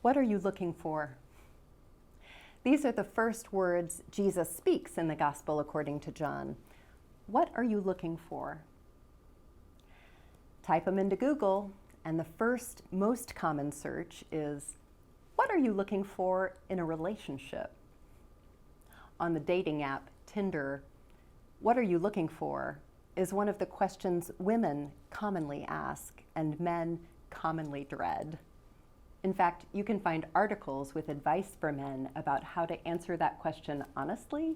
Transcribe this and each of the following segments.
What are you looking for? These are the first words Jesus speaks in the Gospel according to John. What are you looking for? Type them into Google, and the first most common search is, what are you looking for in a relationship? On the dating app Tinder, what are you looking for is one of the questions women commonly ask and men commonly dread. In fact, you can find articles with advice for men about how to answer that question honestly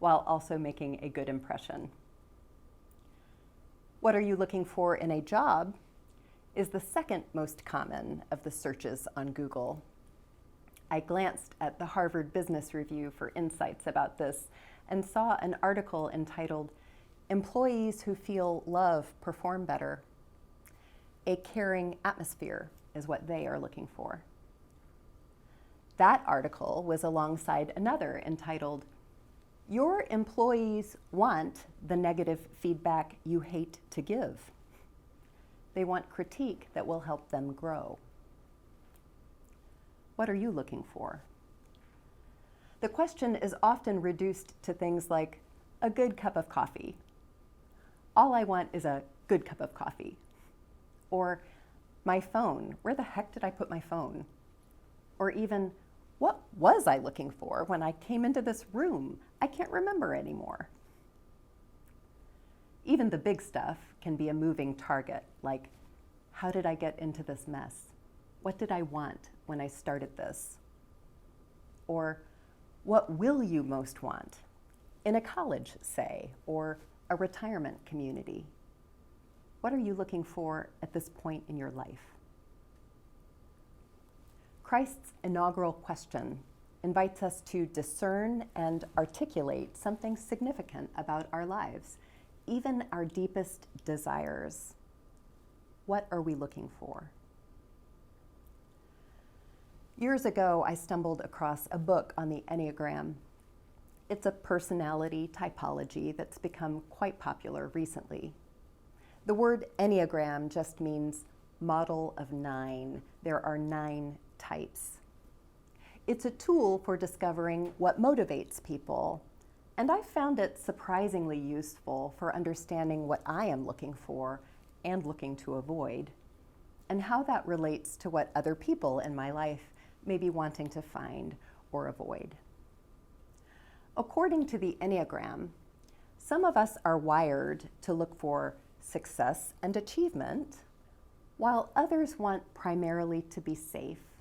while also making a good impression. What are you looking for in a job is the second most common of the searches on Google. I glanced at the Harvard Business Review for insights about this and saw an article entitled, "Employees Who Feel Love Perform Better." A caring atmosphere is what they are looking for. That article was alongside another entitled, "Your employees want the negative feedback you hate to give. They want critique that will help them grow." What are you looking for? The question is often reduced to things like a good cup of coffee. All I want is a good cup of coffee. Or my phone. Where the heck did I put my phone? Or even, what was I looking for when I came into this room? I can't remember anymore. Even the big stuff can be a moving target, like, how did I get into this mess? What did I want when I started this? Or, what will you most want? In a college, say, or a retirement community. What are you looking for at this point in your life? Christ's inaugural question invites us to discern and articulate something significant about our lives, even our deepest desires. What are we looking for? Years ago, I stumbled across a book on the Enneagram. It's a personality typology that's become quite popular recently. The word Enneagram just means model of 9. There are 9 types. It's a tool for discovering what motivates people, and I found it surprisingly useful for understanding what I am looking for and looking to avoid, and how that relates to what other people in my life may be wanting to find or avoid. According to the Enneagram, some of us are wired to look for success and achievement, while others want primarily to be safe,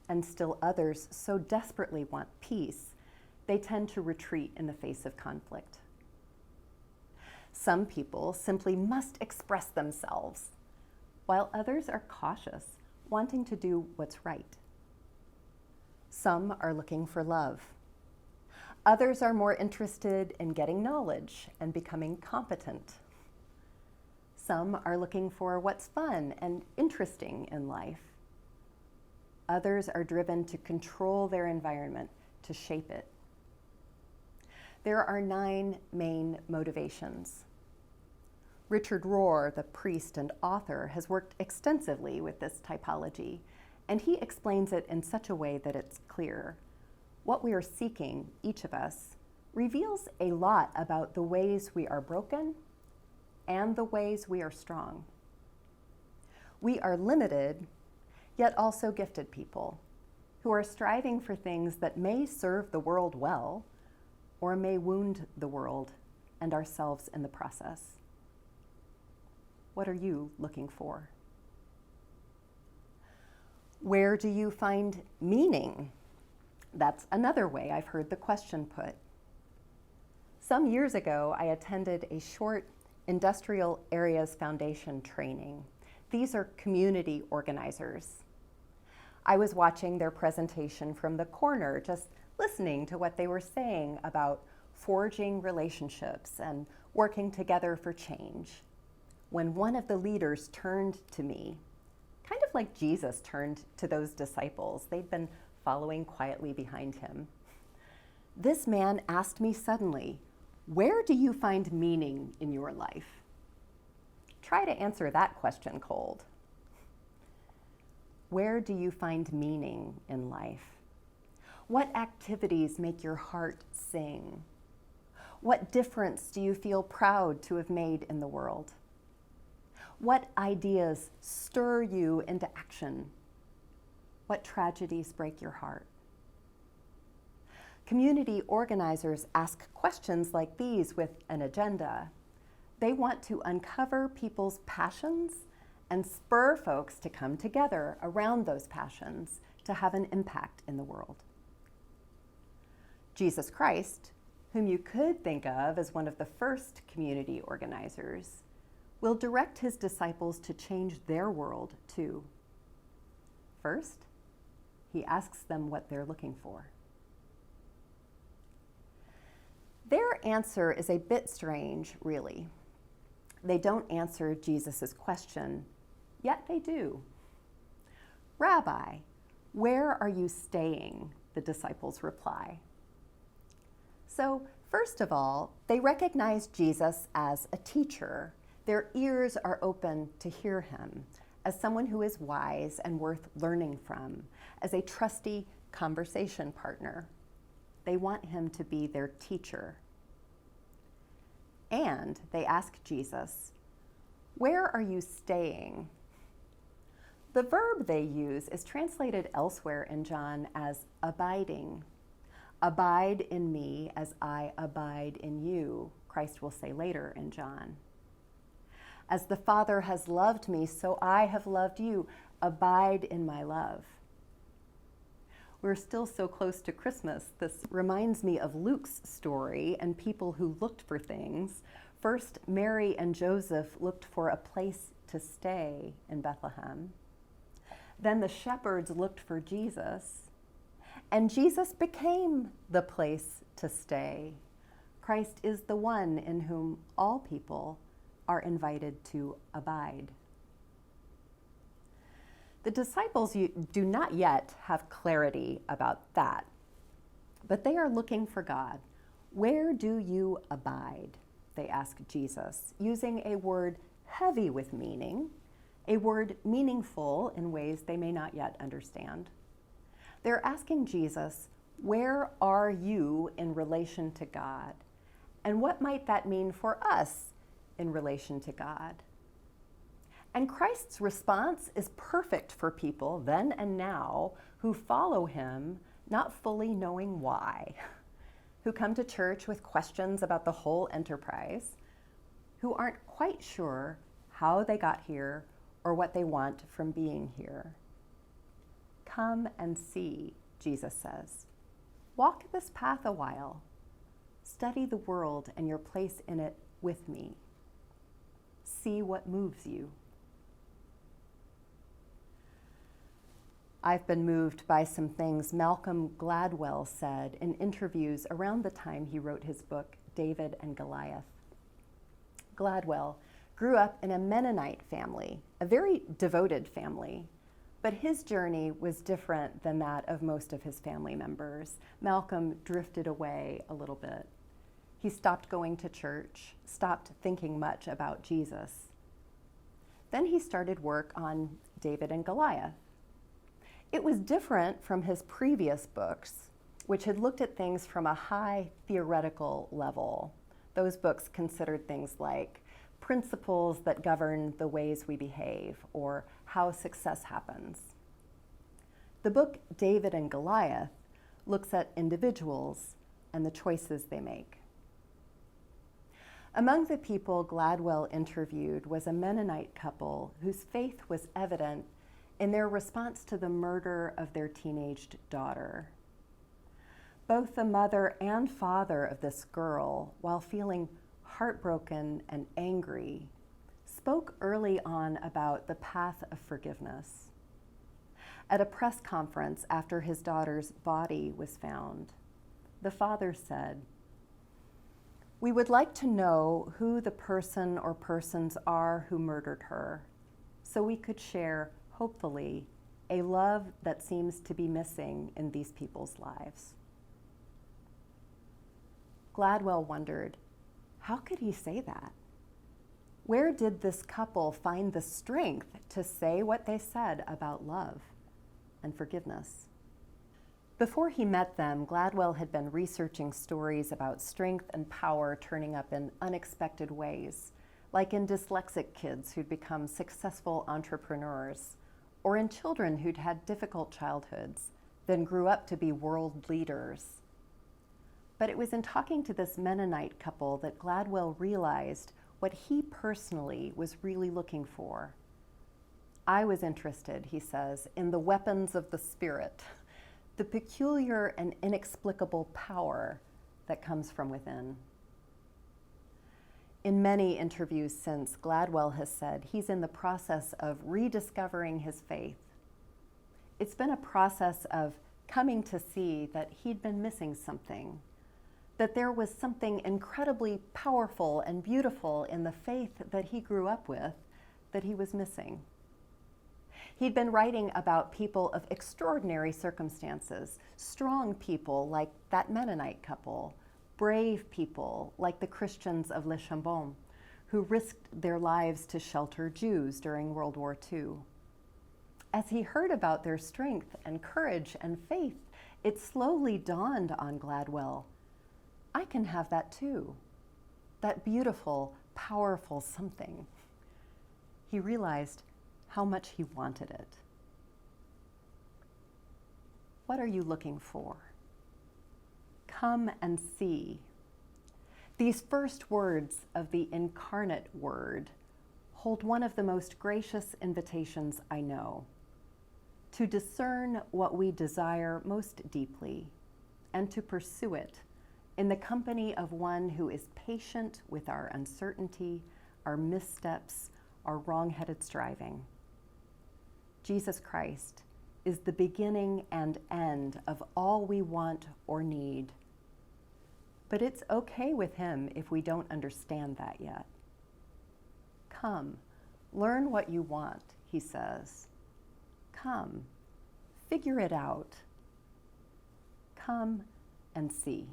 and still others so desperately want peace, they tend to retreat in the face of conflict. Some people simply must express themselves, while others are cautious, wanting to do what's right. Some are looking for love. Others are more interested in getting knowledge and becoming competent. Some are looking for what's fun and interesting in life. Others are driven to control their environment, to shape it. There are 9 main motivations. Richard Rohr, the priest and author, has worked extensively with this typology, and he explains it in such a way that it's clear. What we are seeking, each of us, reveals a lot about the ways we are broken and the ways we are strong. We are limited, yet also gifted people who are striving for things that may serve the world well or may wound the world and ourselves in the process. What are you looking for? Where do you find meaning? That's another way I've heard the question put. Some years ago, I attended a short Industrial Areas Foundation training. These are community organizers. I was watching their presentation from the corner, just listening to what they were saying about forging relationships and working together for change, when one of the leaders turned to me, kind of like Jesus turned to those disciples. They'd been following quietly behind him. This man asked me suddenly, "Where do you find meaning in your life?" Try to answer that question cold. Where do you find meaning in life? What activities make your heart sing? What difference do you feel proud to have made in the world? What ideas stir you into action? What tragedies break your heart? Community organizers ask questions like these with an agenda. They want to uncover people's passions and spur folks to come together around those passions to have an impact in the world. Jesus Christ, whom you could think of as one of the first community organizers, will direct his disciples to change their world too. First, he asks them what they're looking for. Their answer is a bit strange, really. They don't answer Jesus' question, yet they do. Rabbi, where are you staying? The disciples reply. So, first of all, they recognize Jesus as a teacher. Their ears are open to hear him as someone who is wise and worth learning from, as a trusty conversation partner. They want him to be their teacher. And they ask Jesus, where are you staying? The verb they use is translated elsewhere in John as abiding. Abide in me as I abide in you, Christ will say later in John. As the Father has loved me, so I have loved you. Abide in my love. We're still so close to Christmas. This reminds me of Luke's story and people who looked for things. First, Mary and Joseph looked for a place to stay in Bethlehem. Then the shepherds looked for Jesus, and Jesus became the place to stay. Christ is the one in whom all people are invited to abide. The disciples do not yet have clarity about that, but they are looking for God. Where do you abide? They ask Jesus, using a word heavy with meaning, a word meaningful in ways they may not yet understand. They're asking Jesus, where are you in relation to God? And what might that mean for us in relation to God? And Christ's response is perfect for people then and now who follow him, not fully knowing why, who come to church with questions about the whole enterprise, who aren't quite sure how they got here or what they want from being here. Come and see, Jesus says. Walk this path a while. Study the world and your place in it with me. See what moves you. I've been moved by some things Malcolm Gladwell said in interviews around the time he wrote his book, David and Goliath. Gladwell grew up in a Mennonite family, a very devoted family, but his journey was different than that of most of his family members. Malcolm drifted away a little bit. He stopped going to church, stopped thinking much about Jesus. Then he started work on David and Goliath. It was different from his previous books, which had looked at things from a high theoretical level. Those books considered things like principles that govern the ways we behave or how success happens. The book David and Goliath looks at individuals and the choices they make. Among the people Gladwell interviewed was a Mennonite couple whose faith was evident in their response to the murder of their teenaged daughter. Both the mother and father of this girl, while feeling heartbroken and angry, spoke early on about the path of forgiveness. At a press conference after his daughter's body was found, the father said, "We would like to know who the person or persons are who murdered her, so we could share, hopefully, a love that seems to be missing in these people's lives." Gladwell wondered, how could he say that? Where did this couple find the strength to say what they said about love? and forgiveness. Before he met them, Gladwell had been researching stories about strength and power turning up in unexpected ways, like in dyslexic kids who'd become successful entrepreneurs, or in children who'd had difficult childhoods, then grew up to be world leaders. But it was in talking to this Mennonite couple that Gladwell realized what he personally was really looking for. I was interested, he says, in the weapons of the Spirit, the peculiar and inexplicable power that comes from within. In many interviews since, Gladwell has said he's in the process of rediscovering his faith. It's been a process of coming to see that he'd been missing something, that there was something incredibly powerful and beautiful in the faith that he grew up with that he was missing. He'd been writing about people of extraordinary circumstances, strong people like that Mennonite couple, brave people like the Christians of Le Chambon, who risked their lives to shelter Jews during World War II. As he heard about their strength and courage and faith, it slowly dawned on Gladwell, I can have that too, that beautiful, powerful something. He realized how much he wanted it. What are you looking for? Come and see. These first words of the incarnate Word hold one of the most gracious invitations I know, to discern what we desire most deeply and to pursue it in the company of one who is patient with our uncertainty, our missteps, our wrong-headed striving. Jesus Christ is the beginning and end of all we want or need. But it's okay with him if we don't understand that yet. Come, learn what you want, he says. Come, figure it out. Come and see.